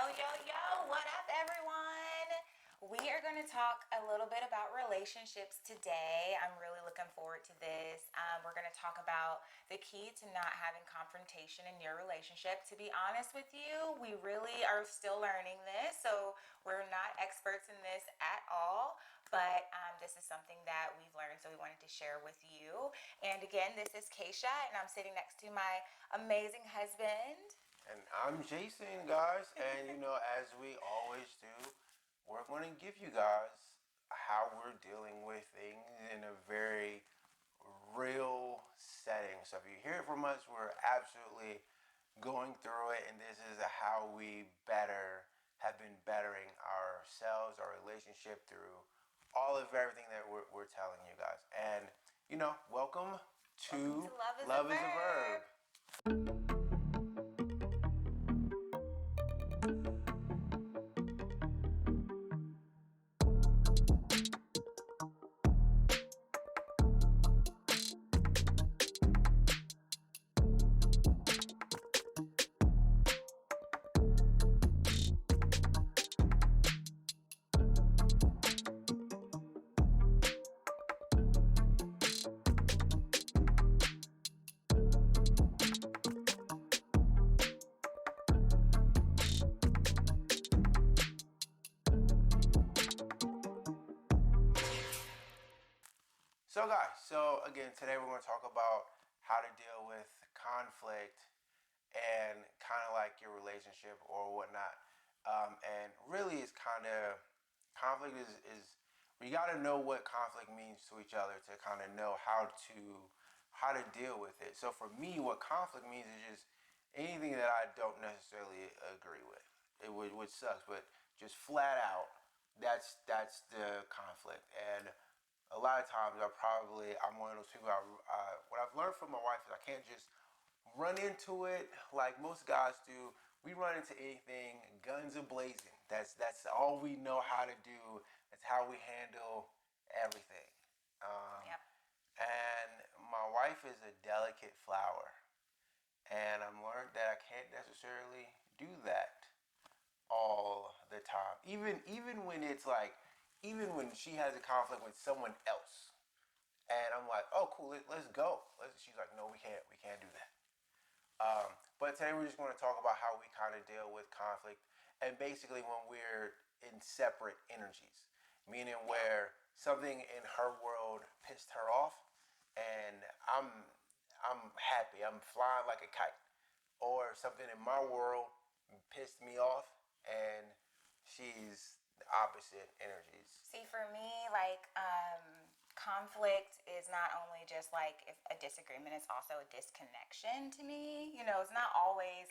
Yo, what up, everyone? We are going to talk a little bit about relationships today. I'm really looking forward to this. We're going to talk about the key to not having confrontation in your relationship. To be honest with you, we really are still learning this, so we're not experts in this at all. But this is something that we've learned, so we wanted to share with you. And again, this is Keisha, and I'm sitting next to my amazing husband. And I'm Jason, guys. And as we always do, we're going to give you guys how we're dealing with things in a very real setting. So if you hear it from us, we're absolutely going through it, and this is how we have been bettering ourselves, our relationship through all of everything that we're telling you guys. And welcome to Love is a Verb. Verb. So again, today we're going to talk about how to deal with conflict and kind of like your relationship or whatnot. And really, it's kind of conflict is we got to know what conflict means to each other to kind of know how to deal with it. So for me, what conflict means is just anything that I don't necessarily agree with. Which sucks, but just flat out, that's the conflict. And a lot of times I'm one of those people. What I've learned from my wife is I can't just run into it like most guys do. We run into anything guns a blazing. That's all we know how to do. That's how we handle everything. Yep. And my wife is a delicate flower, and I've learned that I can't necessarily do that all the time. Even when it's like, even when she has a conflict with someone else, and I'm like, oh cool, let's go. She's like, no, we can't do that. But today we're just going to talk about how we kind of deal with conflict, and basically when we're in separate energies, meaning where something in her world pissed her off, and I'm happy, I'm flying like a kite, or something in my world pissed me off, and she's the opposite energies. See, for me, like, conflict is not only just like if a disagreement, it's also a disconnection to me. It's not always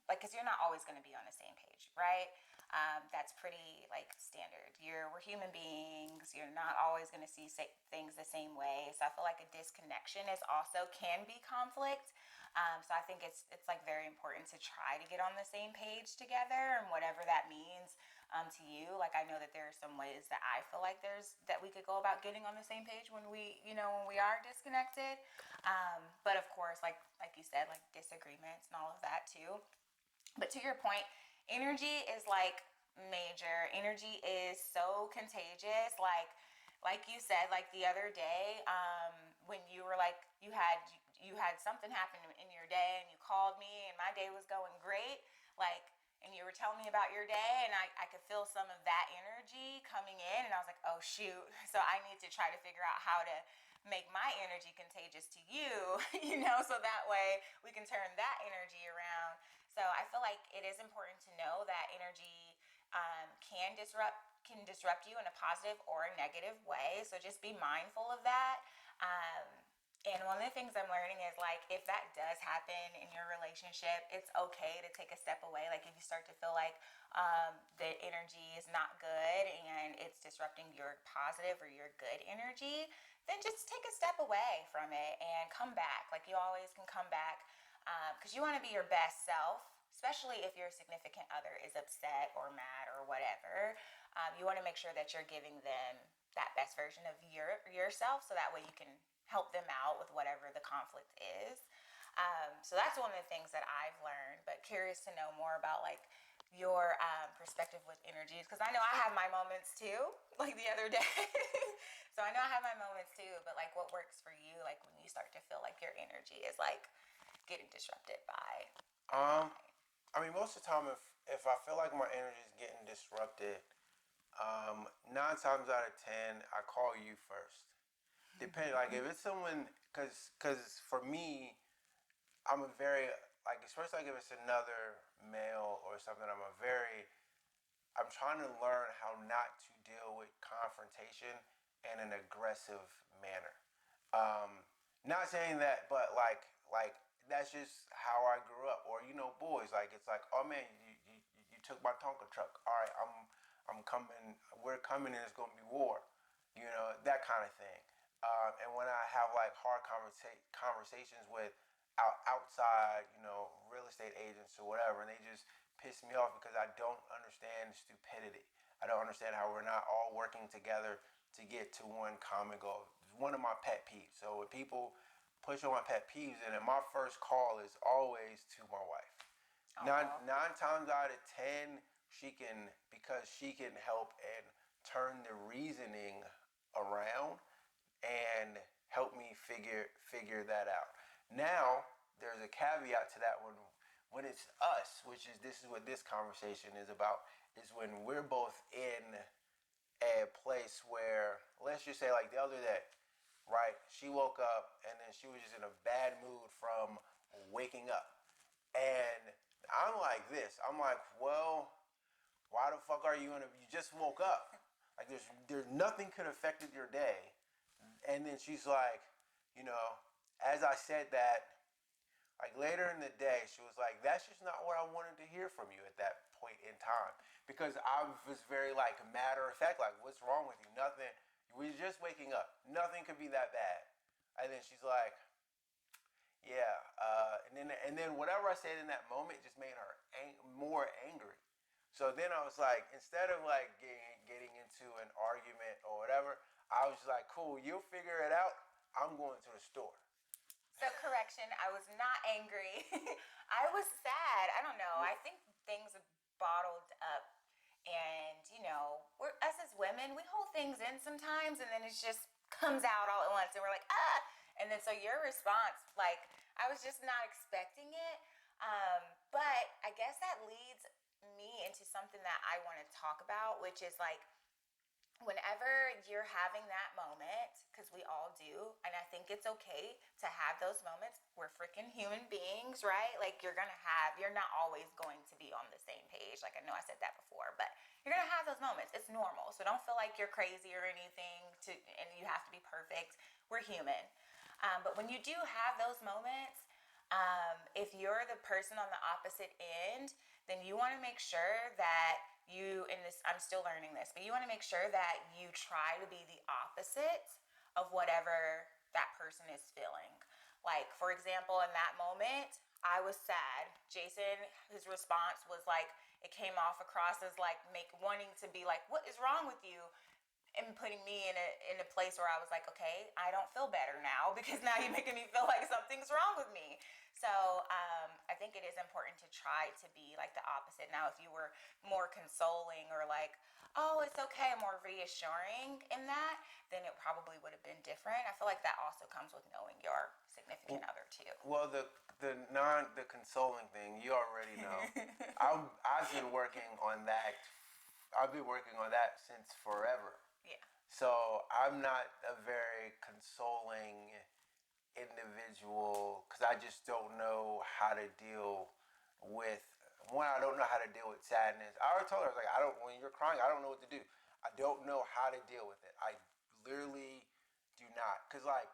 because you're not always going to be on the same page, right? That's pretty like standard. We're human beings. You're not always going to see things the same way. So I feel like a disconnection can be conflict. So I think it's like very important to try to get on the same page together, and whatever that means to you. Like, I know that there are some ways that I feel like that we could go about getting on the same page when we are disconnected. But of course, like you said, like disagreements and all of that too. But to your point, energy is like major. Energy is so contagious. Like you said, like the other day, when you were like, you had something happen in your day, and you called me, and my day was going great, and you were telling me about your day, and I could feel some of that energy coming in, and I was like, oh shoot, so I need to try to figure out how to make my energy contagious to you, so that way we can turn that energy around. So I feel like it is important to know that energy can disrupt you in a positive or a negative way. So just be mindful of that. And one of the things I'm learning is, like, if that does happen in your relationship, it's okay to take a step away. Like, if you start to feel like the energy is not good and it's disrupting your positive or your good energy, then just take a step away from it and come back. Like, you always can come back because you want to be your best self, especially if your significant other is upset or mad or whatever. You want to make sure that you're giving them that best version of yourself, so that way you can help them out with whatever the conflict is. So that's one of the things that I've learned, but curious to know more about like your perspective with energies, because I know I have my moments too, like the other day. So I know I have my moments too, but like what works for you, like when you start to feel like your energy is like getting disrupted by Um, mine. I mean, most of the time, if I feel like my energy is getting disrupted, 9 times out of 10, I call you first. Depending, like if it's someone, cause for me, I'm a very like, especially like if it's another male or something. I'm trying to learn how not to deal with confrontation in an aggressive manner. Um, Not saying that, but like that's just how I grew up. Or boys, like it's like, oh man, you took my Tonka truck. All right, I'm coming. We're coming, and it's gonna be war. That kind of thing. And when I have like hard conversations with outside, real estate agents or whatever, and they just piss me off because I don't understand stupidity. I don't understand how we're not all working together to get to one common goal. It's one of my pet peeves. So when people push on my pet peeves, and then my first call is always to my wife. Nine times out of 10, she can, because she can help and turn the reasoning around and help me figure that out. Now, there's a caveat to that one. When it's us, which is this is what this conversation is about, is when we're both in a place where, let's just say, like the other day, right? She woke up and then she was just in a bad mood from waking up. And I'm like this. I'm like, well, why the fuck are you in a, you just woke up? Like there's nothing could have affected your day. And then she's like, you know, as I said that, like later in the day, she was like, that's just not what I wanted to hear from you at that point in time. Because I was very like matter of fact, like, what's wrong with you? Nothing. We were just waking up. Nothing could be that bad. And then she's like, yeah. And then whatever I said in that moment just made her more angry. So then I was like, instead of like getting into an argument or whatever, I was just like, cool, you'll figure it out. I'm going to the store. So correction, I was not angry. I was sad. I don't know. I think things are bottled up, and we're us as women, we hold things in sometimes, and then it just comes out all at once, and we're like, ah. And then so your response, like, I was just not expecting it. But I guess that leads me into something that I want to talk about, which is like whenever you're having that moment, because we all do, and I think it's okay to have those moments. We're freaking human beings, right? Like you're not always going to be on the same page. Like I know I said that before, but you're gonna have those moments. It's normal. So don't feel like you're crazy or anything and you have to be perfect. We're human. But when you do have those moments, if you're the person on the opposite end, then you want to make sure that I'm still learning this, but you want to make sure that you try to be the opposite of whatever that person is feeling. Like, for example, in that moment, I was sad. Jason, his response was like, it came off across as like wanting to be like, what is wrong with you? And putting me in a place where I was like, okay, I don't feel better now because now you're making me feel like something's wrong with me. So I think it is important to try to be like the opposite. Now, if you were more consoling or like, oh, it's okay, more reassuring in that, then it probably would have been different. I feel like that also comes with knowing your significant other too. Well, the consoling thing, you already know. I've been working on that. I've been working on that since forever. Yeah. So I'm not a very consoling individual because I just don't know how to deal with one. I don't know how to deal with sadness. I already told her, I was like, I don't. When you're crying, I don't know what to do. I don't know how to deal with it. I literally do not, cause like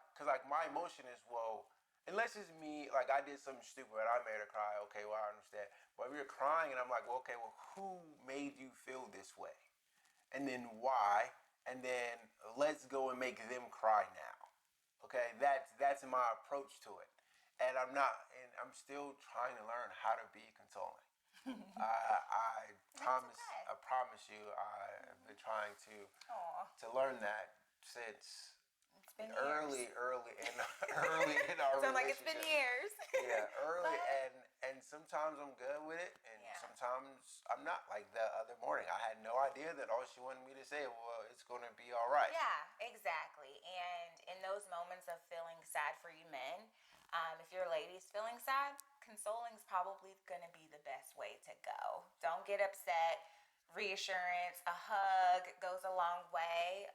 my emotion is, well, unless it's me, like I did something stupid and I made her cry. Okay, well, I understand. But if you're crying and I'm like, well, okay, well, who made you feel this way? And then why? And then let's go and make them cry now. Okay, that's my approach to it, and I'm still trying to learn how to be consoling. Okay. I promise you, I've been trying Aw, to learn that since it's been early, years. early in early in our So I'm like, it's relationship. been years. Yeah, early, But and sometimes I'm good with it, and yeah. sometimes I'm not. Like the other morning, I had no idea that all she wanted me to say, well, it's going to be all right. Yeah, exactly. And in those moments of feeling sad for you men, if your lady's feeling sad, consoling is probably going to be the best way to go. Don't get upset. Reassurance, a hug goes a long way.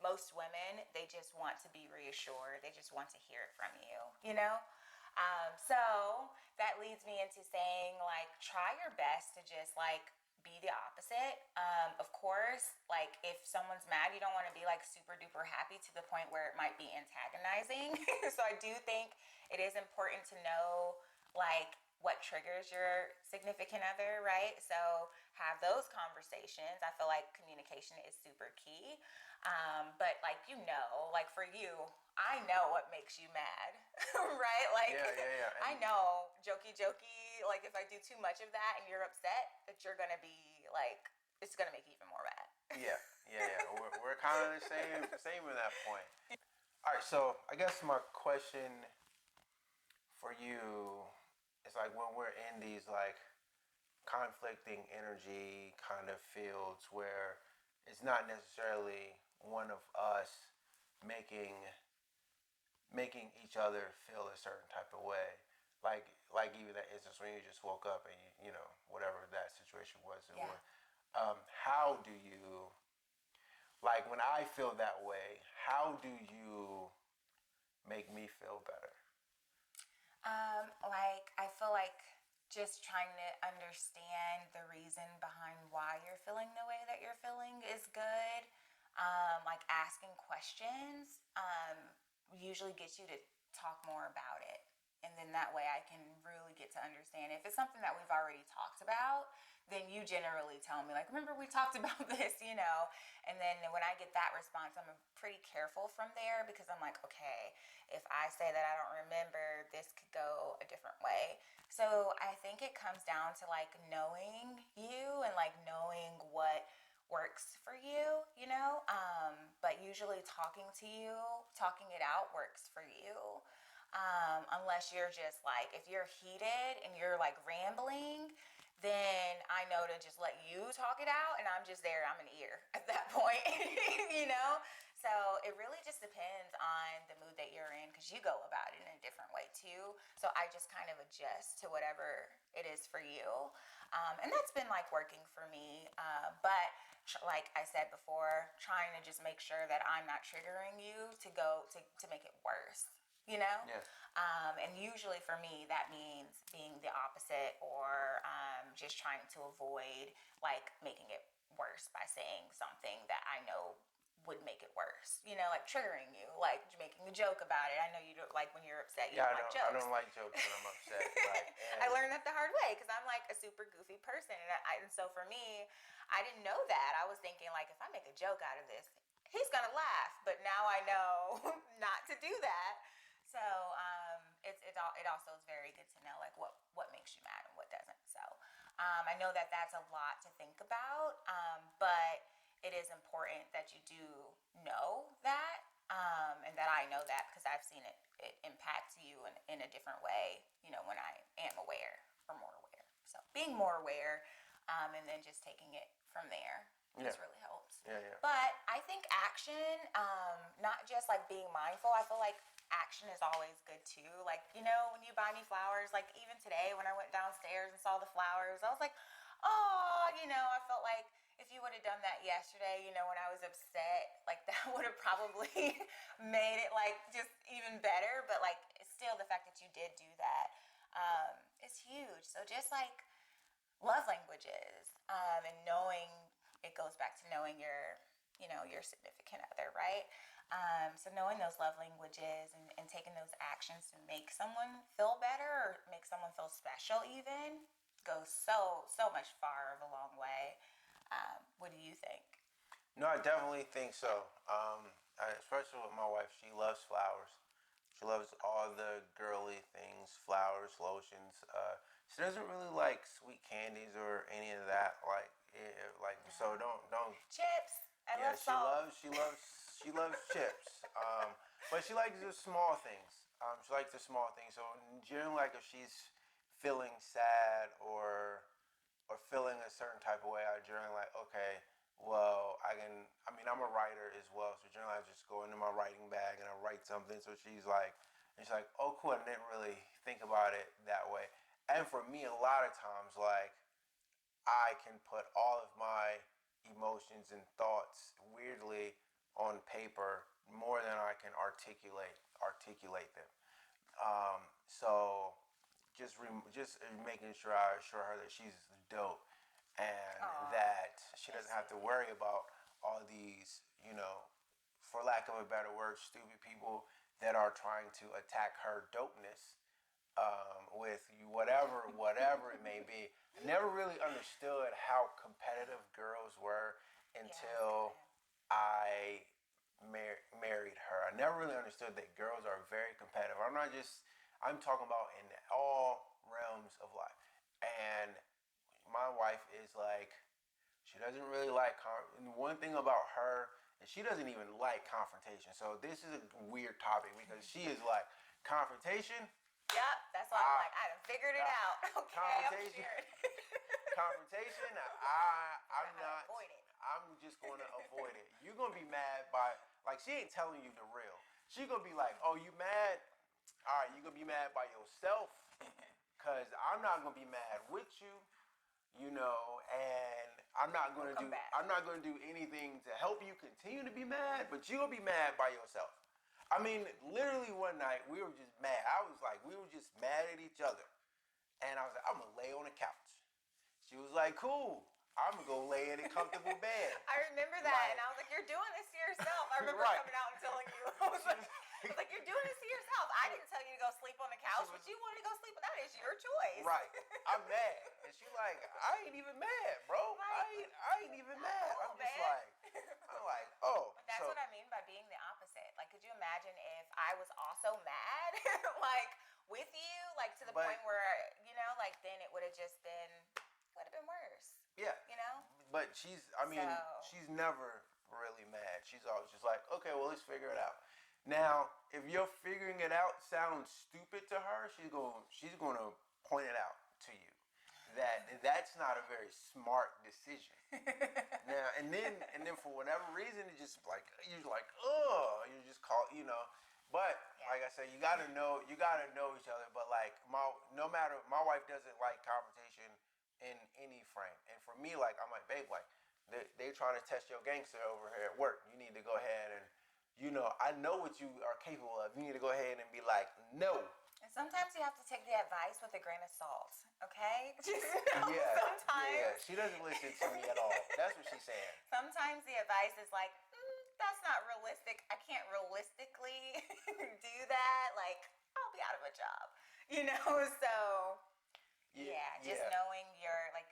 Most women, they just want to be reassured. They just want to hear it from you, you know? So that leads me into saying, like, try your best to just, like, be the opposite. Of course, like, if someone's mad, you don't want to be, like, super duper happy to the point where it might be antagonizing. So I do think it is important to know, like, what triggers your significant other, right? So have those conversations. I feel like communication is super key. But like, like for you, I know what makes you mad, right? Like, Yeah. I know, jokey, like if I do too much of that and you're upset, that you're gonna be like, it's gonna make you even more mad. Yeah. We're kind of the same in that point. All right, so I guess my question for you is like when we're in these like conflicting energy kind of fields where it's not necessarily one of us making making each other feel a certain type of way. Like even that instance when you just woke up and you know whatever that situation was. Yeah. How do you like when I feel that way? How do you make me feel better? Like I feel like just trying to understand the reason behind why you're feeling the way that you're feeling is good. Like asking questions usually gets you to talk more about it. And then that way I can really get to understand. If it's something that we've already talked about, then you generally tell me, like, remember we talked about this, you know? And then when I get that response, I'm pretty careful from there because I'm like, okay, if I say that I don't remember, this could go a different way. So I think it comes down to like knowing you and like knowing what works for you, you know? But usually talking it out works for you. Unless you're just like, if you're heated and you're like rambling, then I know to just let you talk it out and I'm just there, I'm an ear at that point, you know? So it really just depends on the mood that you're in because you go about it in a different way too. So I just kind of adjust to whatever it is for you. And that's been like working for me. But like I said before, trying to just make sure that I'm not triggering you to make it worse, you know? Yeah. And usually for me, that means being the opposite or just trying to avoid like making it worse by saying something that I know would make it worse, you know, like triggering you, like making a joke about it. I know you don't like when you're upset, you don't like jokes. I don't like jokes when I'm upset. Like, I learned that the hard way because I'm like a super goofy person. And so for me, I didn't know that. I was thinking, like, if I make a joke out of this, he's going to laugh. But now I know not to do that. So it also is very good to know, like, what makes you mad and what doesn't. So I know that that's a lot to think about, but it is important that you do know that, and that I know that because I've seen it impact you in a different way, you know, when I am aware or more aware. So being more aware, and then just taking it from there just really helps. Yeah. But I think action, not just like being mindful, I feel like action is always good too. Like, you know, when you buy me flowers, like even today when I went downstairs and saw the flowers, I was like, oh, you know, I felt like if you would have done that yesterday, you know, when I was upset, like that would have probably made it like just even better. But like still the fact that you did do that is huge. So just like love languages, and knowing, it goes back to knowing your, you know, your significant other, right? So knowing those love languages and taking those actions to make someone feel better or make someone feel special even goes so much far of a long way. What do you think? No, I definitely think so. Especially with my wife, she loves flowers. She loves all the girly things, flowers, lotions. She doesn't really like sweet candies or any of that. So don't. Chips. I Yeah, love salt. she loves chips. But she likes the small things. She likes the small things. So generally, like if she's feeling sad or feeling a certain type of way, I generally like, okay, well, I can. I mean, I'm a writer as well, so generally I just go into my writing bag and I write something. So she's like, oh, cool. I didn't really think about it that way. And for me, a lot of times, like I can put all of my emotions and thoughts weirdly on paper more than I can articulate them. So just making sure I assure her that she's dope and Aw, that she that's doesn't have to sweet. worry about all these, for lack of a better word, stupid people that are trying to attack her dopeness with whatever it may be. I never really understood how competitive girls were Yeah, that's until good. I married her. I never really understood that girls are very competitive. I'm talking about in all realms of life. And my wife is like, she doesn't really like, and one thing about her, and she doesn't even like confrontation. So this is a weird topic because she is like, confrontation, Yep, that's why I'm I, like, I done figured it uh, out. Okay, I'm confrontation, sharing. confrontation. You I'm know how to not. avoid it. I'm just gonna avoid it. You're gonna be mad by like she ain't telling you the real. She gonna be like, oh, you mad? All right, you gonna be mad by yourself, cause I'm not gonna be mad with you. And We'll come back. I'm not gonna do anything to help you continue to be mad, but you'll be mad by yourself. I mean, literally one night we were just mad. I was like, we were just mad at each other. And I was like, I'm gonna lay on the couch. She was like, cool. I'm gonna go lay in a comfortable bed. I remember that, and Like, I was like, "You're doing this to yourself." I remember right. coming out and telling you. She was I was like, "You're doing this to yourself." I didn't tell you to go sleep on the she couch, was but you wanted to go sleep. But that is your choice. right. I'm mad. And she like, I ain't even mad, bro. Like, I ain't even mad. cool, I'm just man. like, I'm like, oh. But that's So what I mean by being the opposite. Like, could you imagine if I was also mad, like with you, like to the but point where like then it would have just been would have been worse. yeah. You know. But I So mean, she's never really mad. She's always just like, okay, well, let's figure it out. Now, if you're figuring it out sounds stupid to her, she's gonna point it out to you that's not a very smart decision. Now and then for whatever reason, it just like you're like, oh, you just call, But yeah. like I said, you gotta know each other. But like no matter, my wife doesn't like confrontation in any frame. And for me, like I'm like, babe, like they trying to test your gangster over here at work. You need to go ahead and I know what you are capable of. You need to go ahead and be like, no. And sometimes you have to take the advice with a grain of salt, okay? Just, Yeah, yeah. sometimes. She doesn't listen to me at all. That's what she's saying. Sometimes the advice is like, that's not realistic. I can't realistically do that. Like, I'll be out of a job, So, Yeah, yeah, just yeah, knowing like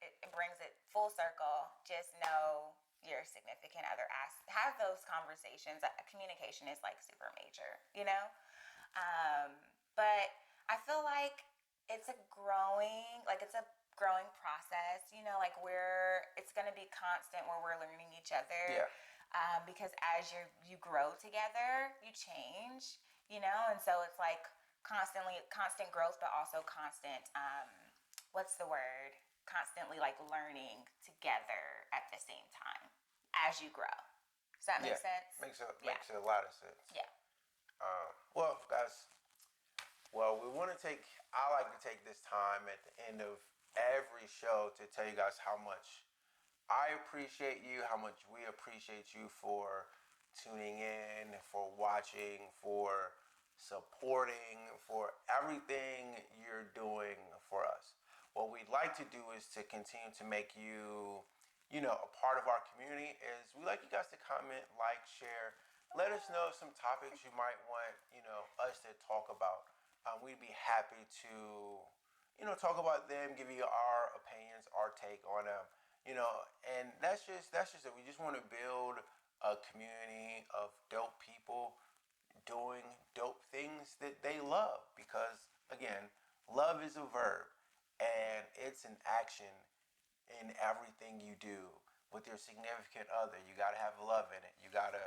it brings it full circle. Just know your significant other. Have those conversations. Communication is like super major. Um, but I feel like it's a growing process, like it's going to be constant where we're learning each other. yeah, Because as you grow together, you change, and so it's like constant growth, but also constant, what's the word? Constantly like learning together at the same time as you grow. Does that make yeah. sense? Yeah. Makes a lot of sense. Yeah. Well, guys, we want to take. I like to take this time at the end of every show to tell you guys how much I appreciate you, how much we appreciate you for tuning in, for watching, for supporting, for everything you're doing for us. What we'd like to do is to continue to make you, a part of our community. Is we like you guys to comment, like, share. Let us know some topics you might want, us to talk about. We'd be happy to, talk about them, give you our opinions, our take on them, and that's just it. We just want to build a community of dope people doing dope things that they love because again, love is a verb and it's an action in everything you do with your significant other. You got to have love in it. You got to,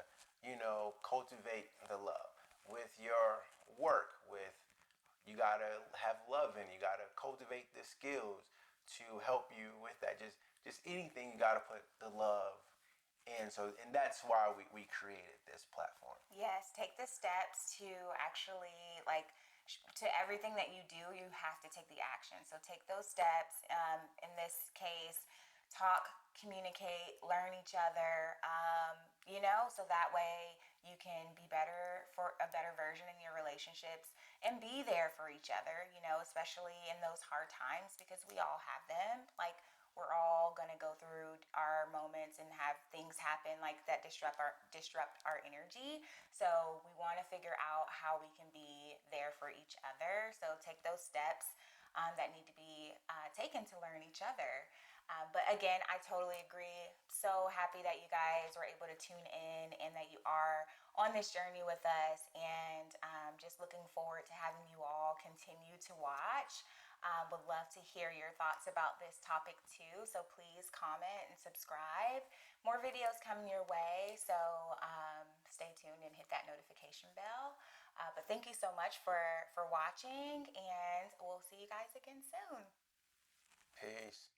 cultivate the love. with your work, with you gotta have love in, you gotta cultivate the skills to help you with that. Just anything you gotta put the love in. So and that's why we created this platform. Yes, take the steps to actually like to everything that you do, you have to take the action. So take those steps. In this case, talk, communicate, learn each other. So that way you can be better for a better version in your relationships and be there for each other. Especially in those hard times because we all have them. Like we're all gonna go through our moments and have things happen like that disrupt our energy. So we want to figure out how we can be there for each other. So take those steps that need to be taken to learn each other. But again, I totally agree. So happy that you guys were able to tune in and that you are on this journey with us. And just looking forward to having you all continue to watch. Would love to hear your thoughts about this topic too. So please comment and subscribe. More videos coming your way. So stay tuned and hit that notification bell. But thank you so much for watching, and we'll see you guys again soon. Peace.